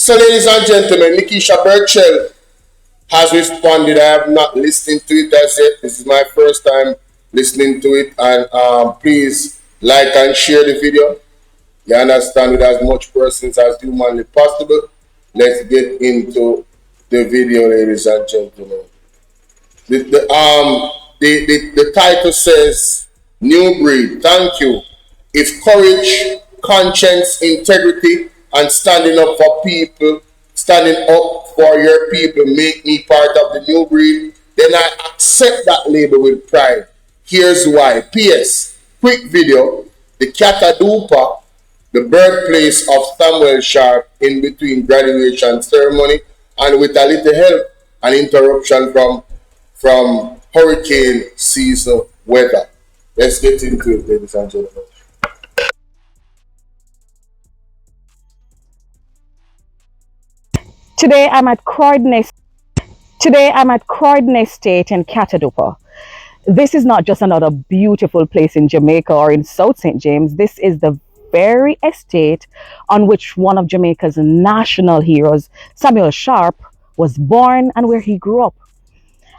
So, ladies and gentlemen, Neckeisha Burchell has responded. I have not listened to it as yet. This is my first time listening to it. And please like and share the video. You understand, with as much persons as humanly possible. Let's get into the video, ladies and gentlemen. The title says, New Breed. Thank you. If courage, conscience, integrity, and standing up for people, standing up for your people make me part of the new breed, then I accept that label with pride. Here's why. P.S. Quick video. The Catadupa, the birthplace of Samuel Sharp, in between graduation ceremony, and with a little help and interruption from hurricane season weather. Let's get into it, ladies and gentlemen. Today I'm at Croydon Estate in Catadupa. This is not just another beautiful place in Jamaica or in South St. James. This is the very estate on which one of Jamaica's national heroes, Samuel Sharp, was born and where he grew up.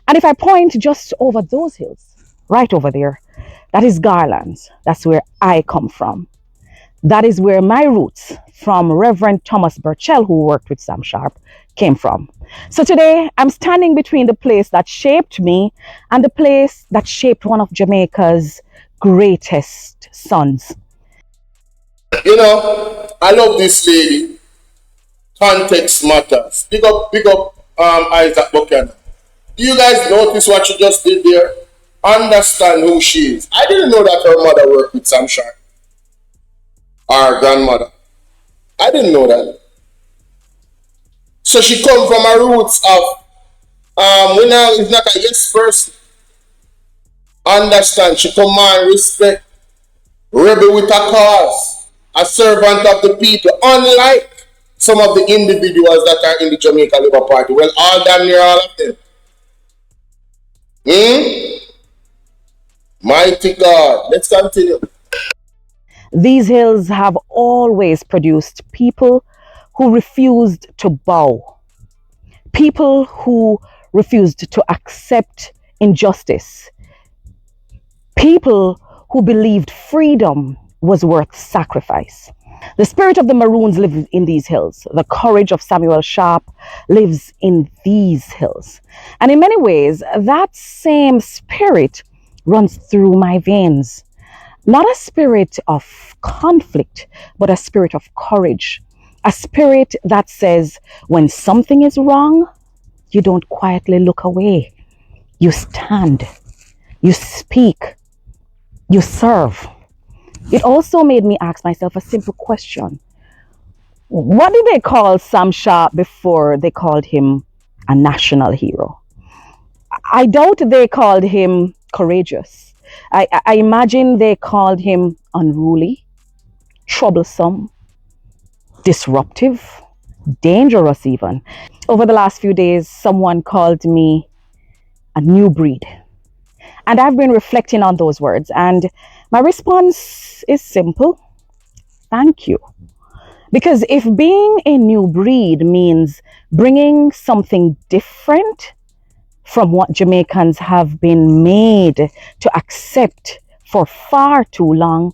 And if I point just over those hills, right over there, that is Garlands. That's where I come from. That is where my roots from Reverend Thomas Burchell, who worked with Sam Sharp, came from. So today I'm standing between the place that shaped me and the place that shaped one of Jamaica's greatest sons. You know, I love this lady. Context matters. Big up Isaac Buchanan. Do you guys notice what she just did there? Understand who she is. I didn't know that her mother worked with Sam Sharp. Our grandmother. I didn't know that. So she come from her roots of we now is not a yes person. Understand, she command respect, rebel with a cause, a servant of the people, unlike some of the individuals that are in the Jamaica Labour Party. Well, all damn near all of them. Mighty God. Let's continue. These hills have always produced people who refused to bow, people who refused to accept injustice, people who believed freedom was worth sacrifice. The spirit of the Maroons lives in these hills. The courage of Samuel Sharp lives in these hills. And in many ways, that same spirit runs through my veins. Not a spirit of conflict, but a spirit of courage. A spirit that says, when something is wrong, you don't quietly look away. You stand, you speak, you serve. It also made me ask myself a simple question. What did they call Sam Sharp before they called him a national hero? I doubt they called him courageous. I imagine they called him unruly, troublesome, disruptive, dangerous even. Over the last few days, someone called me a new breed. And I've been reflecting on those words. And my response is simple. Thank you. Because if being a new breed means bringing something different from what Jamaicans have been made to accept for far too long,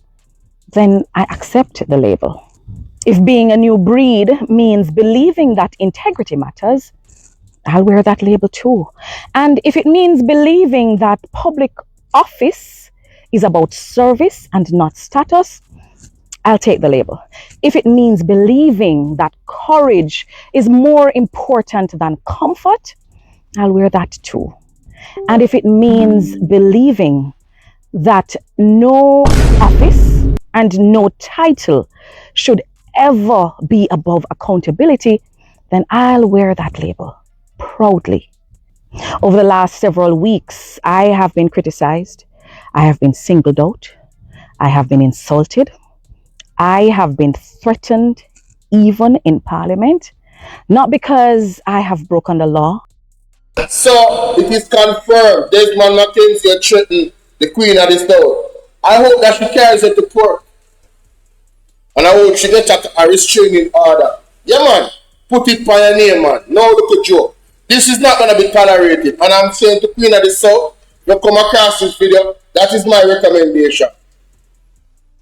then I accept the label. If being a new breed means believing that integrity matters, I'll wear that label too. And if it means believing that public office is about service and not status, I'll take the label. If it means believing that courage is more important than comfort, I'll wear that too. And if it means believing that no office and no title should ever be above accountability, then I'll wear that label proudly. Over the last several weeks, I have been criticized. I have been singled out. I have been insulted. I have been threatened, even in Parliament, not because I have broken the law. So it is confirmed Desmond Mackenzie had threatened the Queen of the South. I hope that she carries it to court. And I hope she gets a restraining order. Yeah, man. put it by your name, man. No little joke. This is not going to be tolerated. And I'm saying to Queen of the South, you come across this video, that is my recommendation.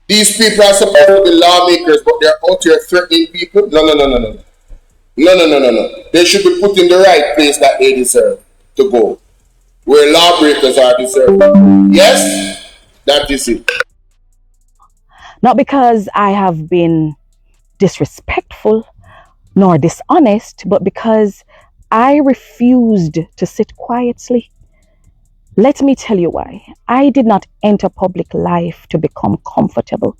These people are supposed to be lawmakers, but they're out here threatening people. No. They should be put in the right place that they deserve to go, where lawbreakers are deserved. Yes, that is it. Not because I have been disrespectful nor dishonest, but because I refused to sit quietly. Let me tell you why. I did not enter public life to become comfortable.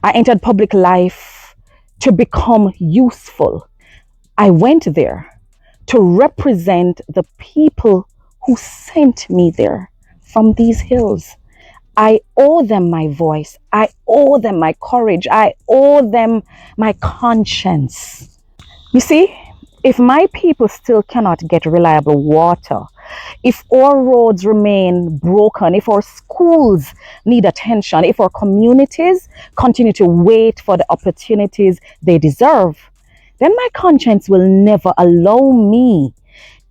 I entered public life to become useful. I went there to represent the people who sent me there from these hills. I owe them my voice. I owe them my courage. I owe them my conscience. You see, if my people still cannot get reliable water, if our roads remain broken, if our schools need attention, if our communities continue to wait for the opportunities they deserve, then my conscience will never allow me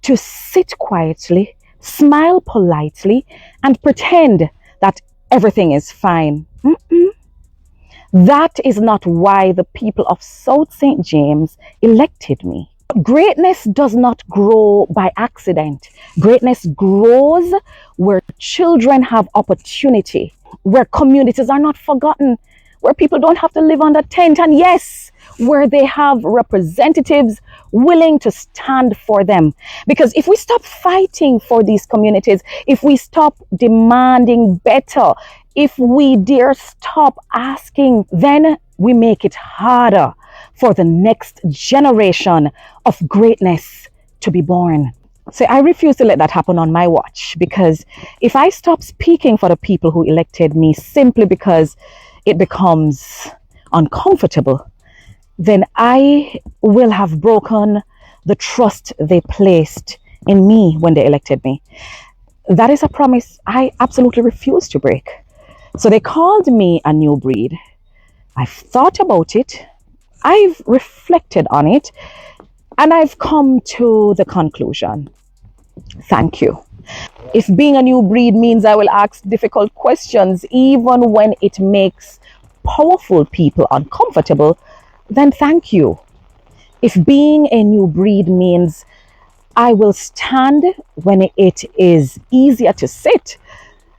to sit quietly, smile politely, and pretend that everything is fine. That is not why the people of South St. James elected me. Greatness does not grow by accident. Greatness grows where children have opportunity, where communities are not forgotten, where people don't have to live under tent, and yes, where they have representatives willing to stand for them. Because if we stop fighting for these communities, if we stop demanding better, if we dare stop asking, then we make it harder for the next generation of greatness to be born. So I refuse to let that happen on my watch, because if I stop speaking for the people who elected me simply because it becomes uncomfortable, then I will have broken the trust they placed in me when they elected me. That is a promise I absolutely refuse to break. So they called me a new breed. I've thought about it, I've reflected on it, and I've come to the conclusion. Thank you. If being a new breed means I will ask difficult questions even when it makes powerful people uncomfortable, then thank you. If being a new breed means I will stand when it is easier to sit,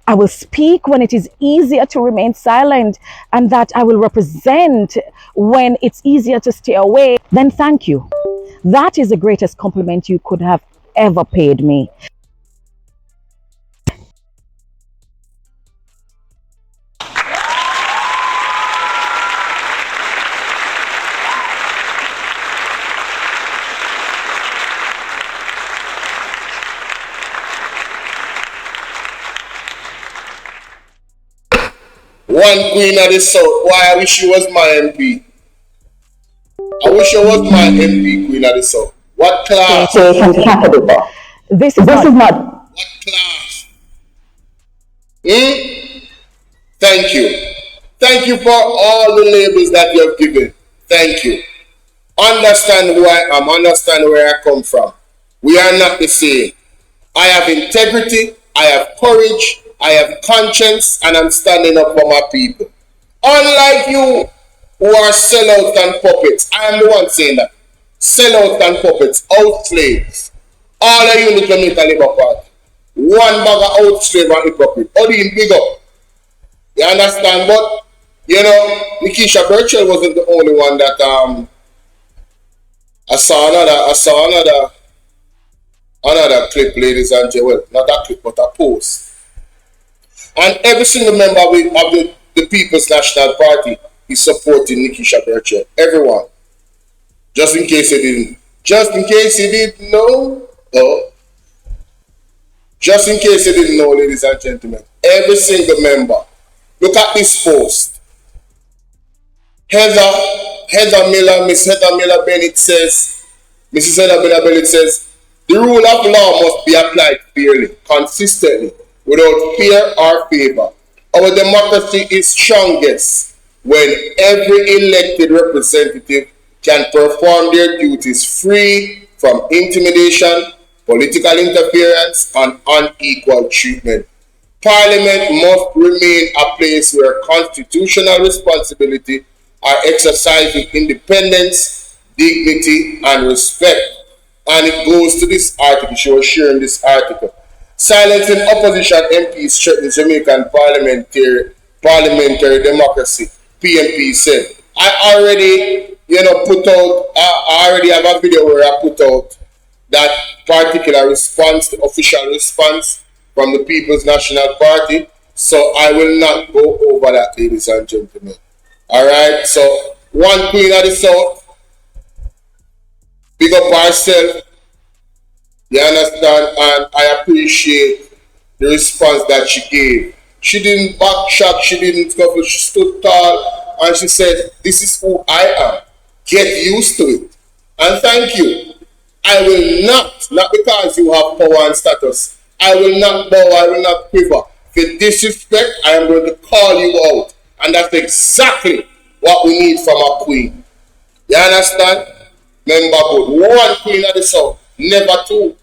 I will speak when it is easier to remain silent, and that I will represent when it's easier to stay away, then thank you. That is the greatest compliment you could have ever paid me. One Queen of the South. Why I wish she was my MP. I wish she was my MP, Queen of the South. What class? This is not. What class? Thank you. Thank you for all the labels that you have given. Thank you. Understand who I am. Understand where I come from. We are not the same. I have integrity. I have courage. I have conscience, and I'm standing up for my people. Unlike you, who are sellouts and puppets. I am the one saying that. Sellouts and puppets, out slaves. All of you in the Jamaica Labour Party. One bag of out slave and hypocrite. How do you big up? You understand? But, you know, Neckeisha Burchell wasn't the only one that I saw another clip, ladies and gentlemen. Well, not that clip, but a post. And every single member of the People's National Party is supporting Neckeisha Burchell. Everyone. Just in case you didn't. Just in case you didn't know. Just in case you didn't know, ladies and gentlemen. Every single member. Look at this post. Miss Heather Miller Bennett says, Mrs. Heather Miller Bennett says, the rule of law must be applied fairly, consistently, without fear or favor. Our democracy is strongest when every elected representative can perform their duties free from intimidation, political interference, and unequal treatment. Parliament must remain a place where constitutional responsibility are exercised with independence, dignity, and respect. And it goes to this article. She was sharing this article. Silencing opposition MPs threatens Jamaican parliamentary democracy. PMP said. I already, put out. I already have a video where I put out that particular response, the official response from the People's National Party. So I will not go over that, ladies and gentlemen. All right. So one Queen of the South, big up herself. You understand? And I appreciate the response that she gave. She didn't backtrack, she didn't scuffle, she stood tall and she said, "This is who I am. Get used to it." And thank you. I will not because you have power and status, I will not bow, I will not quiver. For disrespect, I am going to call you out. And that's exactly what we need from a queen. You understand? Remember, good. One Queen of the South, never two.